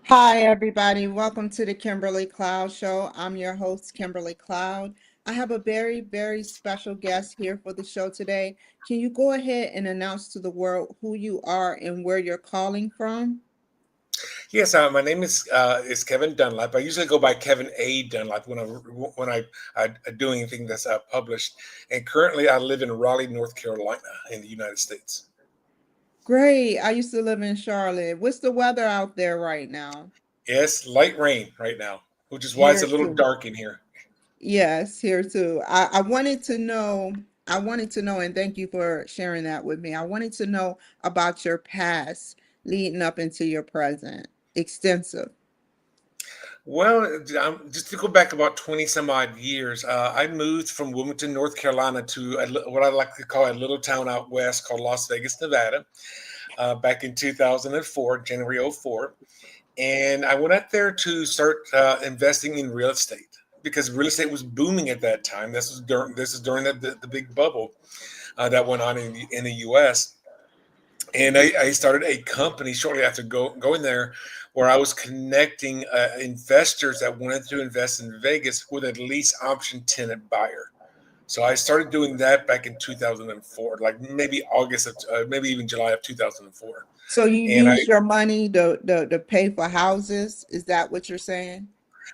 Hi, everybody. Welcome to the Kimberly Cloud Show. I'm your host, Kimberly Cloud. I have a very, very special guest here for the show today. Can you go ahead and announce to the world who you are and where you're calling from? Yes, my name is Kevin Dunlap. I usually go by Kevin A. Dunlap when I do anything that's published. And currently, I live in Raleigh, North Carolina, in the United States. Great. I used to live in Charlotte. What's the weather out there right now? Yes, light rain right now, which is why it's Here a little too. dark in here. Yes, here too. I wanted to know, and thank you for sharing that with me. I wanted to know about your past leading up into your present. Extensive. Well, just to go back about 20 some odd years, I moved from Wilmington, North Carolina to what I like to call a little town out west called Las Vegas, Nevada, back in 2004, January '04. And I went out there to start investing in real estate because real estate was booming at that time. This is during the big bubble that went on in the U.S. And I started a company shortly after going there, where I was connecting investors that wanted to invest in Vegas with a lease option tenant buyer. So I started doing that back in 2004, like maybe maybe even July of 2004. So you And I use your money to pay for houses? Is that what you're saying?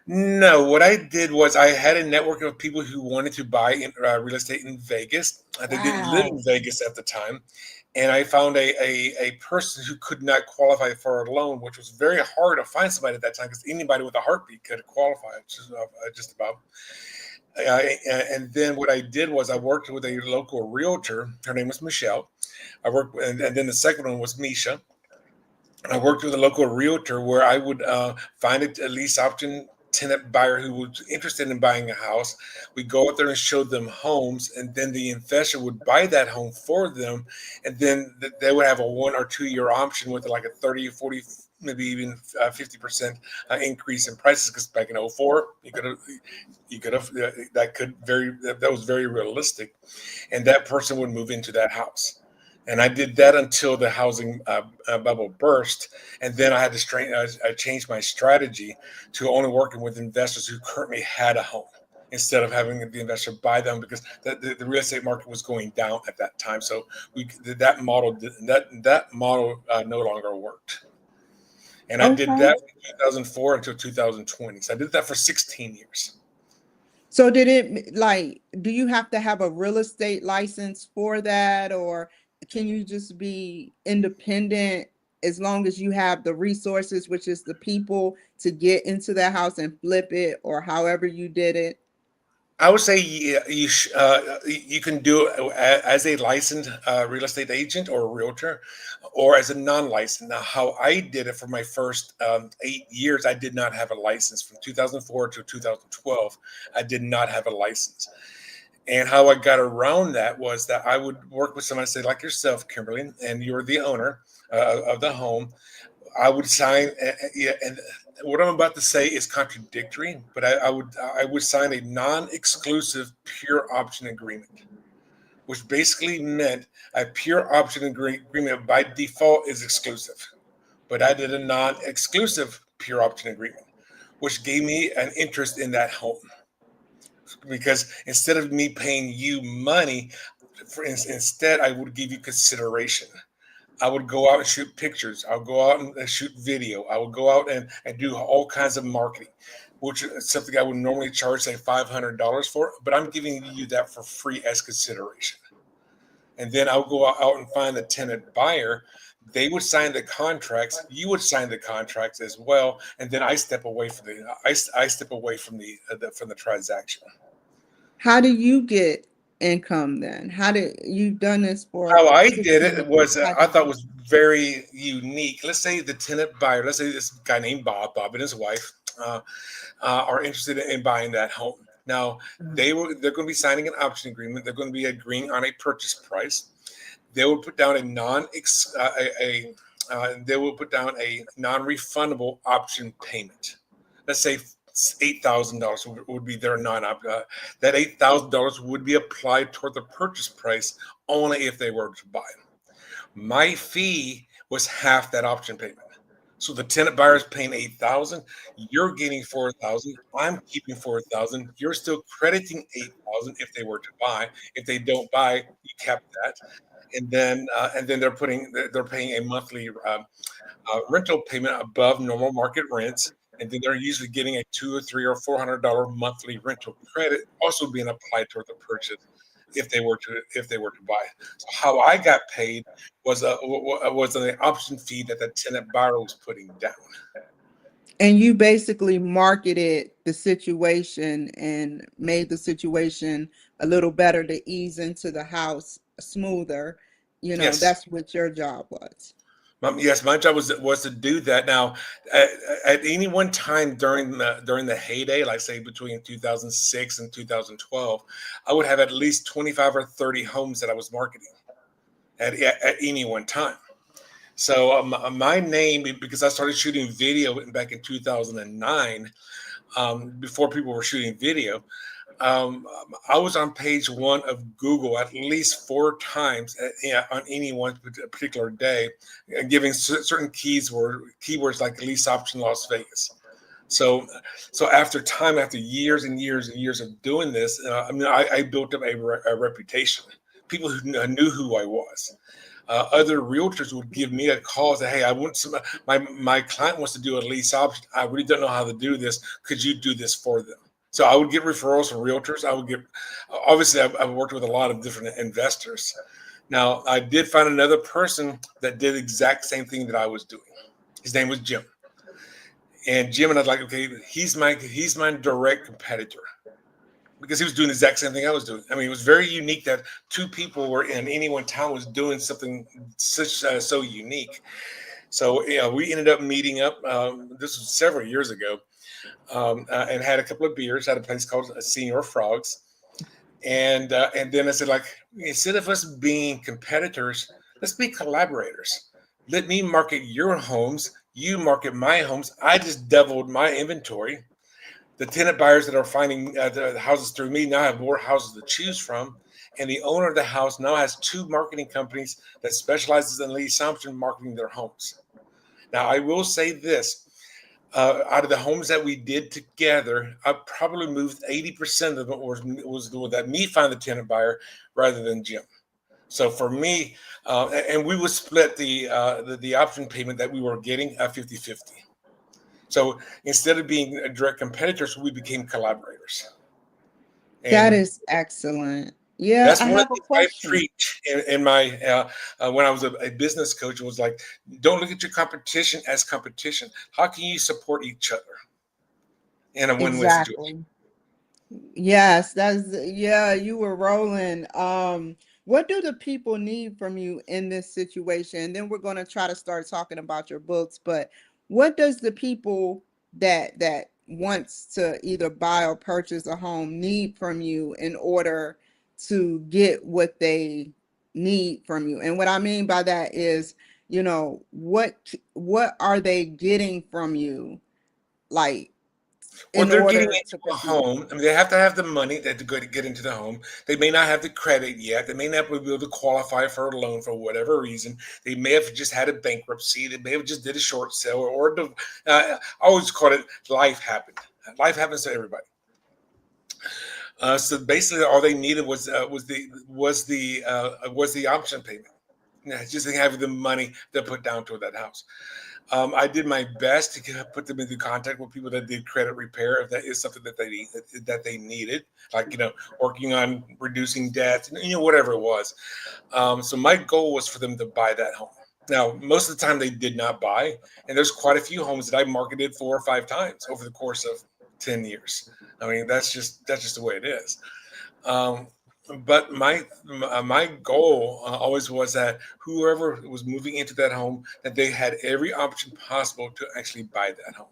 No, what I did was I had a network of people who wanted to buy real estate in Vegas. They didn't live in Wow. Vegas at the time. And I found a person who could not qualify for a loan, which was very hard to find somebody at that time because anybody with a heartbeat could qualify, just about. And then what I did was I worked with a local realtor. Her name was Michelle. And then the second one was Misha. I worked with a local realtor where I would find a lease option tenant buyer who was interested in buying a house. We go out there and show them homes, and then the investor would buy that home for them, and then they would have a 1 or 2 year option with like a 30, 40, maybe even 50% increase in prices. Because back in '04, you could have that was very realistic, and that person would move into that house. And I did that until the housing bubble burst, and then I had to I changed my strategy to only working with investors who currently had a home instead of having the investor buy them because the real estate market was going down at that time. So that model no longer worked, and I did Okay. that from 2004 until 2020. So I did that for 16 years. So do you have to have a real estate license for that, or can you just be independent as long as you have the resources, which is the people to get into the house and flip it, or however you did it? I would say you can do it as a licensed real estate agent or a realtor, or as a non-licensed. Now, how I did it for my first 8 years, I did not have a license from 2004 to 2012. I did not have a license, and how I got around that was that I would work with somebody, say like yourself, Kimberly, and you're the owner of the home. I would sign, yeah, and what I'm about to say is contradictory, but I would sign a non-exclusive pure option agreement, which basically meant a pure option agreement by default is exclusive, but I did a non-exclusive pure option agreement, which gave me an interest in that home because instead of me paying you money, instead I would give you consideration. I would go out and shoot pictures. I would go out and shoot video. I would go out and do all kinds of marketing, which is something I would normally charge, say, $500 for. But I'm giving you that for free as consideration. And then I would go out and find the tenant buyer. They would sign the contracts. You would sign the contracts as well. And then I step away from the transaction. How do you get income then? How did you've done this for How I did 16 it was, years? How I did thought you? was very unique. Let's say the tenant buyer, let's say this guy named Bob and his wife, are interested in buying that home. Now they're going to be signing an option agreement. They're going to be agreeing on a purchase price. They will put down a non they will put down a non-refundable option payment. Let's say $8,000 would be their that $8,000 would be applied toward the purchase price only if they were to buy. My fee was half that option payment. So the tenant buyer is paying 8,000, you're getting 4,000, I'm keeping 4,000, you're still crediting 8,000 if they were to buy. If they don't buy, you kept that. And then they're paying a monthly rental payment above normal market rents, and then they're usually getting a two or three or $400 monthly rental credit also being applied toward the purchase if they were to buy. So how I got paid was an option fee that the tenant buyer was putting down. And you basically marketed the situation and made the situation a little better to ease into the house smoother. Yes. That's what your job was. Yes, my job was to do that. Now, at, at any one time during the heyday, like say between 2006 and 2012, I would have at least 25 or 30 homes that I was marketing at any one time. So my name, because I started shooting video back in 2009, before people were shooting video, I was on page one of Google at least four times on any one particular day, giving certain keywords like lease option Las Vegas. So, so after years and years and years of doing this, I built up a reputation. People who knew who I was. Other realtors would give me a call and say, "Hey, I want some. My client wants to do a lease option. I really don't know how to do this. Could you do this for them?" So I would get referrals from realtors. Obviously, I've worked with a lot of different investors. Now, I did find another person that did the exact same thing that I was doing. His name was Jim, and Jim and I was like, okay, he's my direct competitor because he was doing the exact same thing I was doing. I mean, it was very unique that two people were in any one town was doing something so unique. So we ended up meeting up. This was several years ago, and had a couple of beers at a place called Senior Frogs. And then I said, like, instead of us being competitors, let's be collaborators. Let me market your homes, you market my homes. I just doubled my inventory. The tenant buyers that are finding the houses through me now have more houses to choose from, and the owner of the house now has two marketing companies that specializes in lease option marketing their homes. Now, I will say this: out of the homes that we did together, I probably moved 80% of it was that me find the tenant buyer rather than Jim. So for me, and we would split the option payment that we were getting at 50-50. So instead of being direct competitors, we became collaborators. That And is excellent. Yeah, that's I one of have the a things I question. preach in my when I was a business coach, was like, don't look at your competition as competition. How can you support each other in a win-win situation? Exactly. Yes, yeah, you were rolling. What do the people need from you in this situation? Then we're going to try to start talking about your books, but what does the people that wants to either buy or purchase a home need from you in order to get what they need from you? And what I mean by that is, what are they getting from you, like, Well, in they're getting order into to a proceed? home. I mean, they have to have the money to go to get into the home. They may not have the credit yet. They may not be able to qualify for a loan for whatever reason. They may have just had a bankruptcy. They may have just did a short sale I always call it life happened. Life happens to everybody. So basically, all they needed was the option payment. Yeah, just having the money to put down toward that house. I did my best to put them into contact with people that did credit repair if that is something that they needed, like working on reducing debt, whatever it was. So my goal was for them to buy that home. Now, most of the time they did not buy, and there's quite a few homes that I marketed 4 or 5 times over the course of 10 years. I mean, that's just the way it is. Um, but my goal always was that whoever was moving into that home, that they had every option possible to actually buy that home.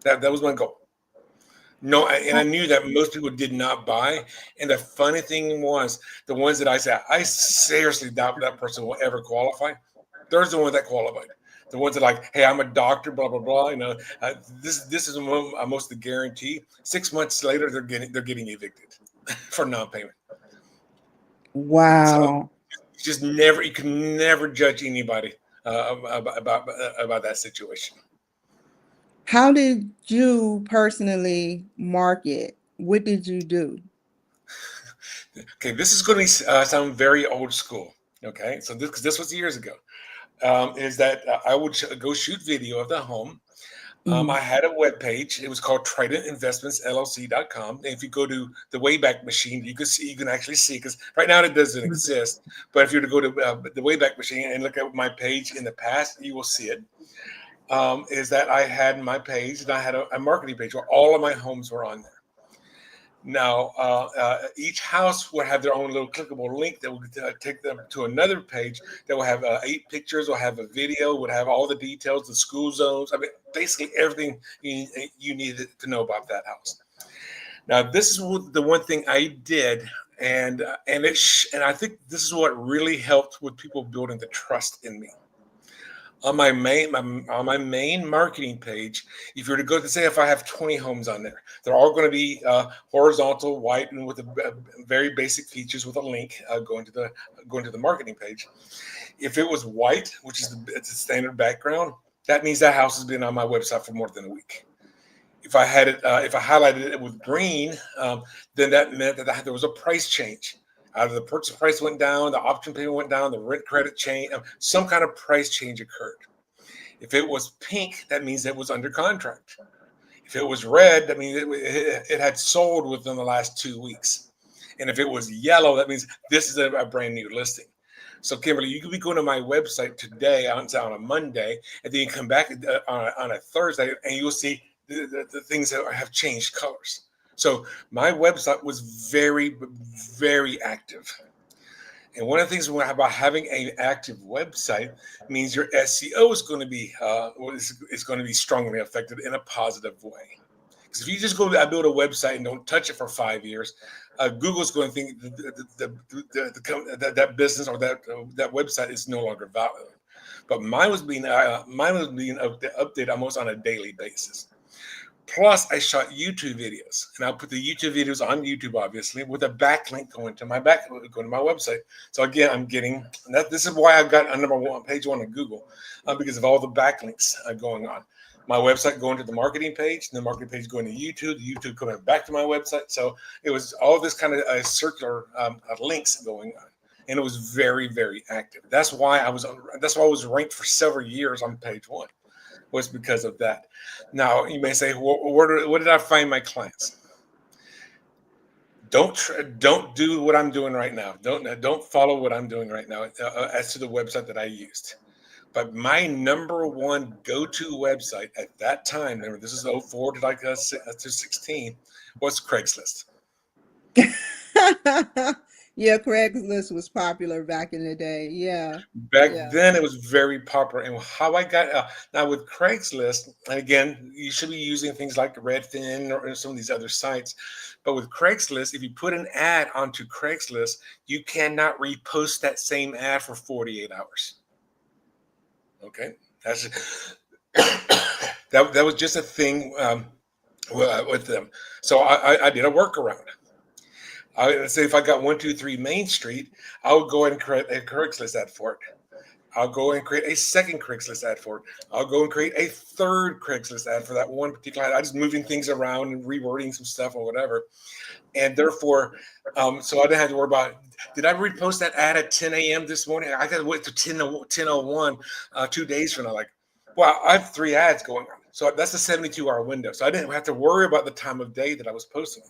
That was my goal. No, and I knew that most people did not buy. And the funny thing was, the ones that I said, I seriously doubt that person will ever qualify. There's the one that qualified. The ones that like, hey, I'm a doctor, blah blah blah. This is most the guarantee. 6 months later, they're getting evicted for non-payment. So Wow. you can never judge anybody about that situation. How did you personally market? What did you do? Okay, this is going to sound very old school. Okay, so this, 'cause this was years ago, is that I would go shoot video of the home. Mm. I had a web page. It was called TridentInvestmentsLLC.com. And if you go to the Wayback Machine, you can actually see, because right now it doesn't exist. But if you were to go to the Wayback Machine and look at my page in the past, you will see it. Is that I had my page and I had a marketing page where all of my homes were on there. Now, each house would have their own little clickable link that would take them to another page that will have 8 pictures, will have a video, would have all the details, the school zones. I mean, basically everything you needed to know about that house. Now, this is the one thing I did, and I think this is what really helped with people building the trust in me. On my main marketing page, if you were to go to say if I have 20 homes on there, they're all going to be horizontal, white, and with very basic features with a link going to the marketing page. If it was white, which is it's a standard background, that means that house has been on my website for more than a week. If I highlighted it with green, then that meant that there was a price change. Either the purchase price went down, the option payment went down, the rent credit change, some kind of price change occurred. If it was pink, that means it was under contract. If it was red, that means it had sold within the last 2 weeks. And if it was yellow, that means this is a brand new listing. So, Kimberly, you could be going to my website today on a Monday, and then you come back on a Thursday, and you'll see the things that have changed colors. So my website was very, very active. And one of the things about having an active website means your SEO is going to be is going to be strongly affected in a positive way. Because if you just go build a website and don't touch it for 5 years, Google's going to think that business or that website is no longer valid. But mine was being updated almost on a daily basis. Plus, I shot YouTube videos, and I'll put the YouTube videos on YouTube, obviously, with a backlink going to my website. So again, I'm getting that. This is why I've got a number one page one on Google, because of all the backlinks going on. My website going to the marketing page, and the marketing page going to YouTube, the YouTube coming back to my website. So it was all this kind of circular links going on, and it was very, very active. That's why I was ranked for several years on page one, was because of that. Now you may say, where did I find my clients? Don't do what I'm doing right now. Don't follow what I'm doing right now as to the website that I used. But my number one go-to website at that time, remember this is 04 to 16, was Craigslist. Yeah, Craigslist was popular back in the day. Yeah. Back Yeah. then, it was very popular. And how I got now with Craigslist, and again, you should be using things like Redfin or some of these other sites. But with Craigslist, if you put an ad onto Craigslist, you cannot repost that same ad for 48 hours. Okay, that's that was just a thing with them. So I did a workaround. Let's say if I got 123 Main Street, I would go ahead and create a Craigslist ad for it. I'll go and create a second Craigslist ad for it. I'll go and create a third Craigslist ad for that one particular ad. I'm just moving things around and rewording some stuff or whatever. And therefore, so I didn't have to worry about, did I repost that ad at 10 a.m. this morning? I got to wait to 10:01 2 days from now. Like, well, I have 3 ads going on. So that's a 72-hour window. So I didn't have to worry about the time of day that I was posting.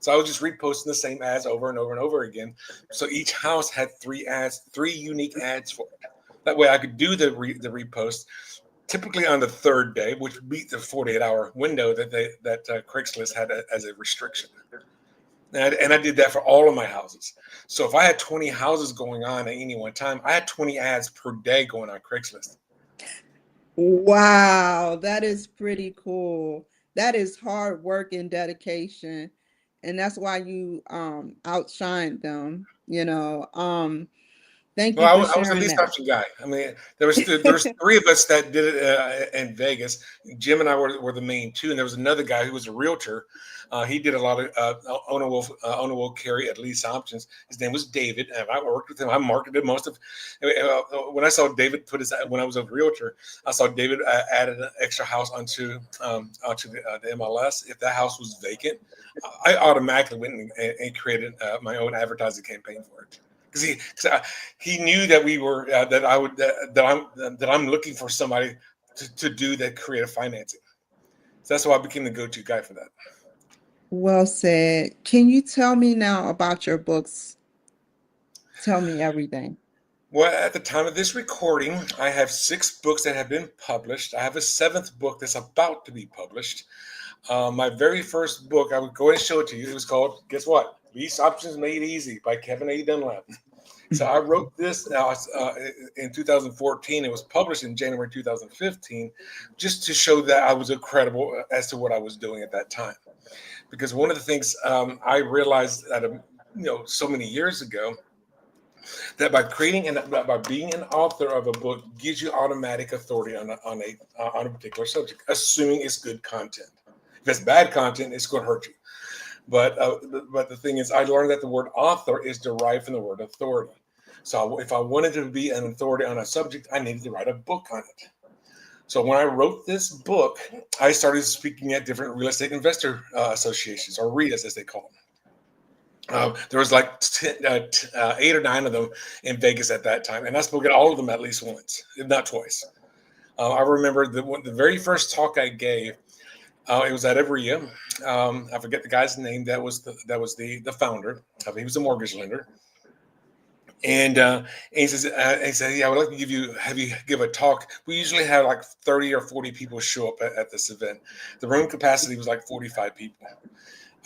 So I was just reposting the same ads over and over and over again. So each house had 3 ads, 3 unique ads for it. That way I could do the repost typically on the third day, which beat the 48-hour window that Craigslist had as a restriction. And I did that for all of my houses. So if I had 20 houses going on at any one time, I had 20 ads per day going on Craigslist. Wow, that is pretty cool. That is hard work and dedication. And that's why you outshined them, you know. Thank you Well, for I was the sharing least that. option guy. I mean, there was three of us that did it in Vegas. Jim and I were the main two, and there was another guy who was a realtor. He did a lot of owner will carry at Lease Options. His name was David, and I worked with him. I marketed most of. When I saw David put his when I was a realtor, I saw David added an extra house onto the MLS. If that house was vacant, I automatically went and created my own advertising campaign for it. He knew that we were that I would that I'm looking for somebody to do that creative financing. So that's why I became the go-to guy for that. Well said. Can you tell me now about your books? Tell me everything. Well, at the time of this recording, I have 6 books that have been published. I have a 7th book that's about to be published. My very first book, I would go and show it to you. It was called, guess what? Lease Options Made Easy by Kevin A. Dunlap. So I wrote this in 2014. It was published in January 2015, just to show that I was credible as to what I was doing at that time. Because one of the things I realized so many years ago, that by creating and by being an author of a book gives you automatic authority on a particular subject, assuming it's good content. If it's bad content, it's going to hurt you. But the thing is, I learned that the word author is derived from the word authority. So if I wanted to be an authority on a subject, I needed to write a book on it. So when I wrote this book, I started speaking at different real estate investor associations, or REIAs as they call them. There was like 8 or 9 of them in Vegas at that time, and I spoke at all of them at least once, if not twice. I remember the very first talk I gave. It was at a REIA. I forget the guy's name. That was the founder. He was a mortgage lender. And he said, yeah, I would like to have you give a talk. We usually have like 30 or 40 people show up at this event. The room capacity was like 45 people.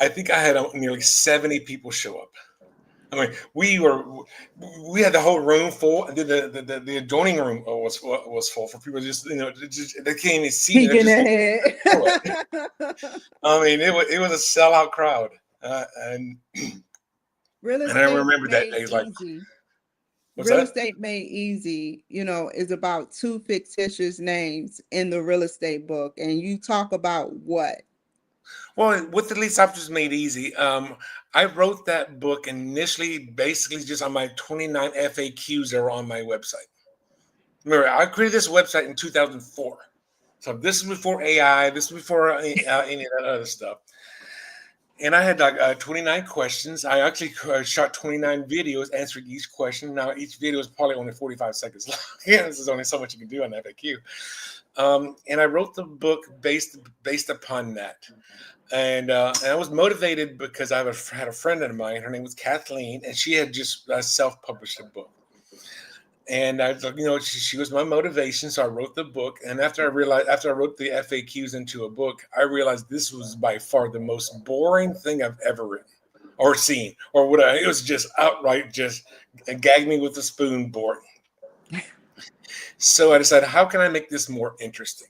I think I had nearly 70 people show up. I mean, we had the whole room full, and then the adjoining room was full for people they can't even see. Peeking ahead. I mean, it was a sellout crowd, and Real I estate remember that made day. Like, easy. what's Real that? estate made easy, is about 2 fictitious names in the real estate book, and you talk about what? Well, with the Lease Options Made Easy, I wrote that book initially basically just on my 29 FAQs that were on my website. Remember, I created this website in 2004. So this is before AI, this is before any of that other stuff. And I had like 29 questions. I actually shot 29 videos answering each question. Now, each video is probably only 45 seconds long. Yeah, this is only so much you can do on FAQ. And I wrote the book based upon that. And I was motivated because I had a friend of mine. Her name was Kathleen, and she had just self-published a book. And I was like, she was my motivation. So I wrote the book. And after I wrote the FAQs into a book, I realized this was by far the most boring thing I've ever written or seen, or whatever. It was just outright just gag me with a spoon, boring. So I decided, how can I make this more interesting?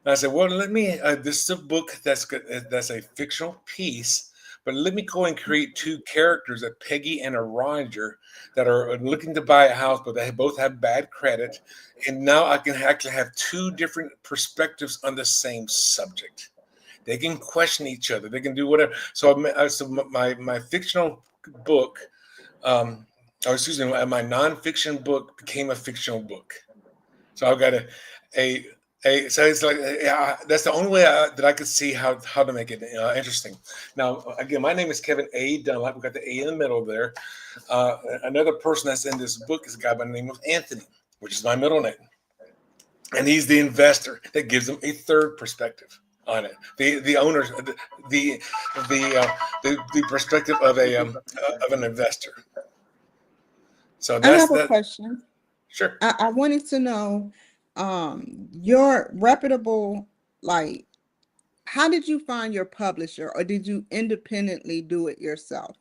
And I said, well, this is a book that's a fictional piece, but let me go and create 2 characters, a Peggy and a Roger, that are looking to buy a house, but they both have bad credit. And now I can actually have 2 different perspectives on the same subject. They can question each other. They can do whatever. So my fictional book, my nonfiction book became a fictional book. So I've got so it's like, yeah, that's the only way that I could see how to make it interesting. Now, again, my name is Kevin A. Dunlap. We've got the A in the middle there. Another person that's in this book is a guy by the name of Anthony, which is my middle name. And he's the investor that gives them a third perspective on it. The owners, the perspective of an investor. So I that's have a that. question. Sure. I wanted to know your reputable, like, how did you find your publisher, or did you independently do it yourself?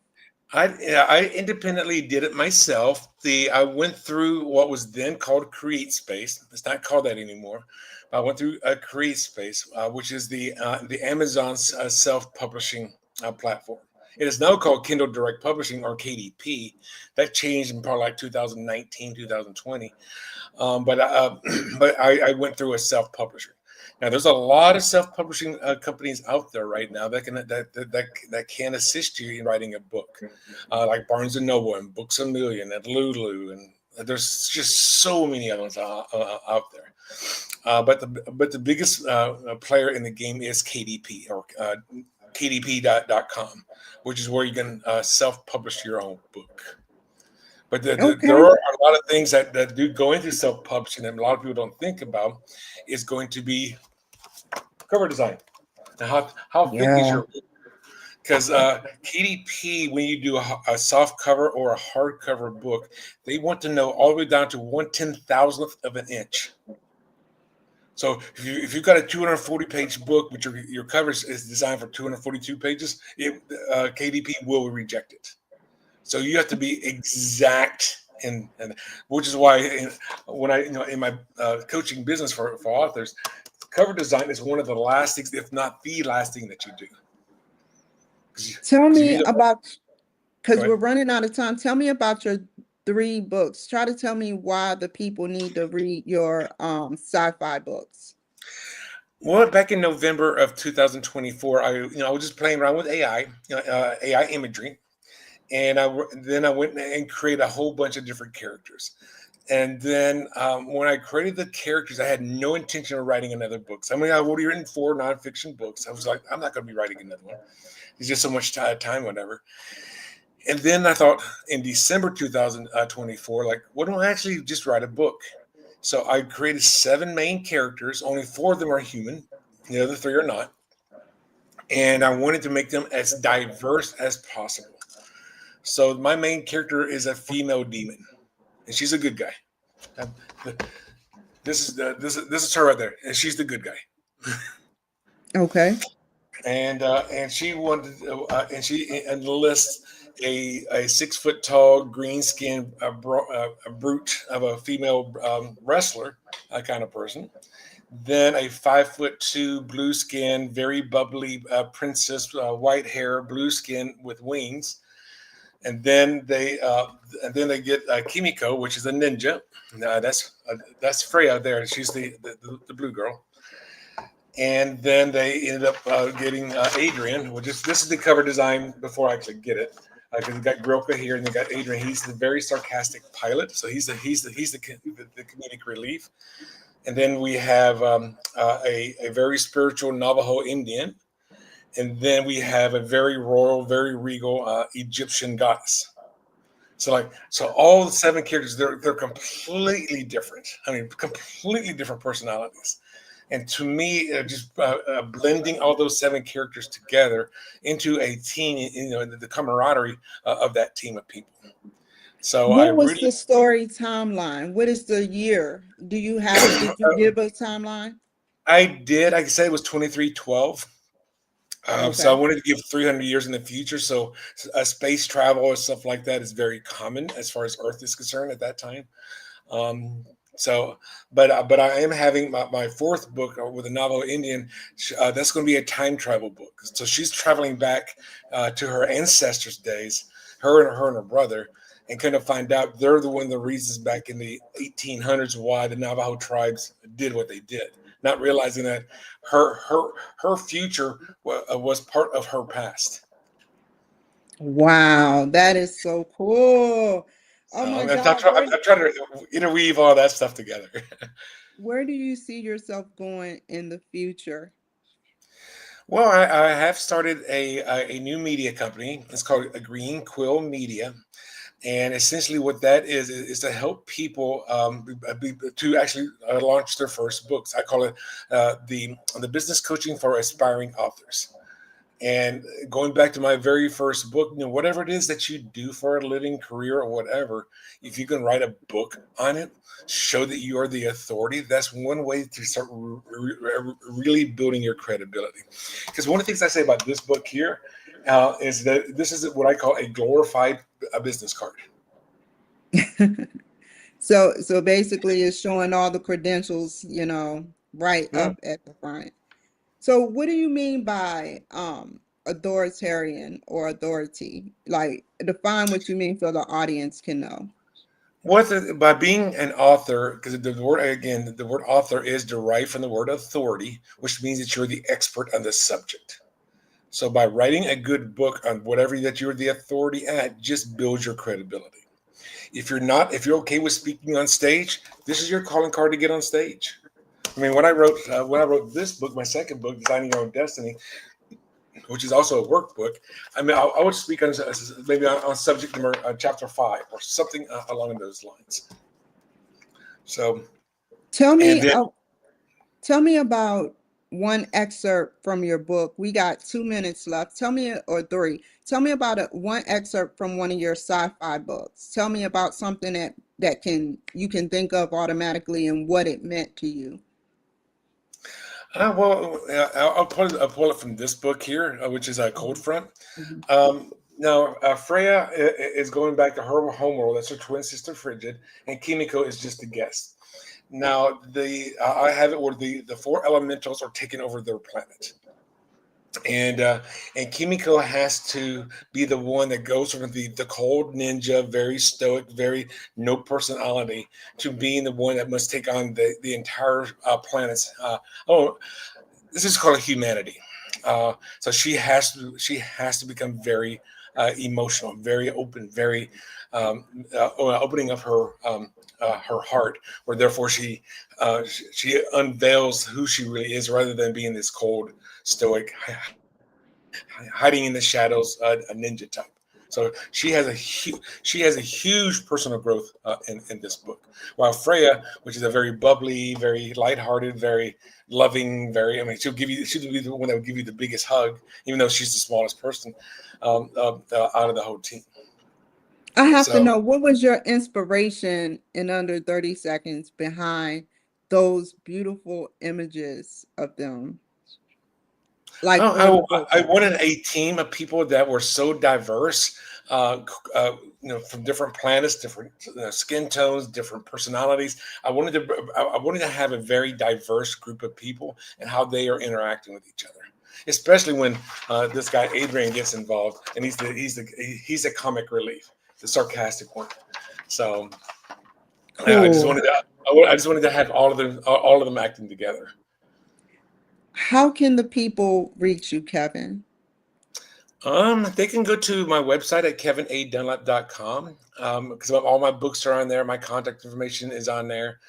I independently did it myself. I went through what was then called Create Space. It's not called that anymore. I went through Create Space, which is the Amazon's self-publishing platform. It is now called Kindle Direct Publishing, or KDP. That changed in probably like 2019, 2020. But I went through a self-publisher. Now, there's a lot of self-publishing companies out there right now that can assist you in writing a book, like Barnes and Noble and Books a Million and Lulu, and there's just so many of them out there. But the biggest player in the game is KDP, or KDP.com, which is where you can self-publish your own book. But there Okay. are a lot of things that do go into self-publishing, and a lot of people don't think about. Is going to be cover design. Now, how thick is Yeah. your book? Because KDP, when you do a soft cover or a hardcover book, they want to know all the way down to 1/10,000th of an inch. So if you've got a 240-page book, but your cover is designed for 242 pages, KDP will reject it. So you have to be exact, and which is why when I in my coaching business for authors, cover design is one of the last things, if not the last thing, that you do. Tell Because me you about, go because ahead. we're running out of time. Tell me about your 3 books. Try to tell me why the people need to read your sci-fi books. Well, back in November of 2024, I was just playing around with AI, AI imagery, and then I went and created a whole bunch of different characters. And then when I created the characters, I had no intention of writing another book. So, I mean, I've already written 4 nonfiction books. I was like, I'm not going to be writing another one. It's just so much time, whatever. And then I thought in December 2024, like, why don't I actually just write a book? So I created 7 main characters. Only 4 of them are human. The other 3 are not. And I wanted to make them as diverse as possible. So my main character is a female demon, and she's a good guy. Um, this is her right there, and she's the good guy. Okay. And she wanted and she enlists a 6 foot tall green skinned a brute of a female wrestler kind of person. Then a 5'2" blue skin, very bubbly princess, white hair, blue skin with wings. And then they get Kimiko, which is a ninja. That's Freya there. She's the blue girl. And then they ended up getting Adrian, which is this is the cover design before I actually get it. Because you got Grilka here, and they got Adrian. He's the very sarcastic pilot, so he's the comedic relief. And then we have a very spiritual Navajo Indian, and then we have a very royal, very regal Egyptian goddess. So all the 7 characters, they're completely different. I mean, completely different personalities. And to me, just blending all those 7 characters together into a team, the camaraderie of that team of people. So I What was really, the story timeline? What is the year? Did you give a timeline? I did. Like I said, it was 2312. So I Okay. wanted to give 300 years in the future. So space travel or stuff like that is very common as far as Earth is concerned at that time. Um, so, but I am having my 4th book with a Navajo Indian. That's going to be a time travel book. So she's traveling back to her ancestors' days, her and her brother, and kind of find out they're the reasons back in the 1800s why the Navajo tribes did what they did, not realizing that her future was part of her past. Wow, that is so cool. Oh So my I'm God, trying to interweave all that stuff together. where do you see yourself going in the future? Well, I have started a new media company. It's called a Green Quill Media, and essentially what that is to help people to actually launch their first books. I call it the business coaching for aspiring authors. And going back to my very first book, whatever it is that you do for a living, career, or whatever, if you can write a book on it, show that you are the authority. That's one way to start really building your credibility. Because one of the things I say about this book here is that this is what I call a glorified business card. So basically it's showing all the credentials, right Mhm. up at the front. So what do you mean by authoritarian or authority? Like, define what you mean so the audience can know. By being an author, because the word author is derived from the word authority, which means that you're the expert on the subject. So by writing a good book on whatever that you're the authority at, just builds your credibility. If you're okay with speaking on stage, this is your calling card to get on stage. I mean, when I wrote this book, my second book, Designing Your Own Destiny, which is also a workbook. I mean, I would speak on maybe on subject number chapter 5 or something along those lines. So, Tell and me, then tell me about one excerpt from your book. We got 2 minutes left. Tell me, or three. Tell me about one excerpt from one of your sci-fi books. Tell me about something that you can think of automatically and what it meant to you. I'll pull it from this book here, which is Cold Front. Mhm. Now, Freya is going back to her homeworld. That's her twin sister, Frigid, and Kimiko is just a guest. Now, I have it where the four elementals are taking over their planet, and Kimiko has to be the one that goes from the cold ninja, very stoic, very no personality, to being the one that must take on the entire planet's. This is called humanity. So she has to become very emotional, very open, very opening up her heart, where therefore she unveils who she really is, rather than being this cold, stoic, hiding in the shadows, a ninja type. So she has a huge personal growth in this book. While Freya, which is a very bubbly, very lighthearted, very loving, she'll be the one that will give you the biggest hug, even though she's the smallest person out of the whole team. I have to So, know, what was your inspiration in under 30 seconds behind those beautiful images of them, like on the book I cover? wanted a team of people that were so diverse, from different planets, different skin tones, different personalities. I wanted to have a very diverse group of people and how they are interacting with each other, especially when this guy Adrian gets involved, and he's a comic relief, the sarcastic one. So Cool. I just wanted to have all of them acting together. How can the people reach you, Kevin? They can go to my website at kevinadunlap.com, because all my books are on there. My contact information is on there.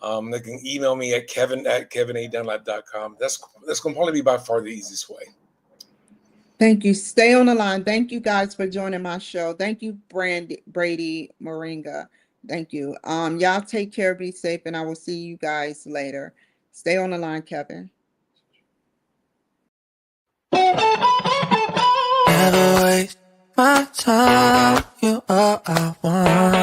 They can email me at kevinadunlap.com. That's going to probably be by far the easiest way. Thank you. Stay on the line. Thank you guys for joining my show. Thank you, Brady Moringa. Thank you. Y'all take care, be safe, and I will see you guys later. Stay on the line, Kevin. Never waste my time, you are I want.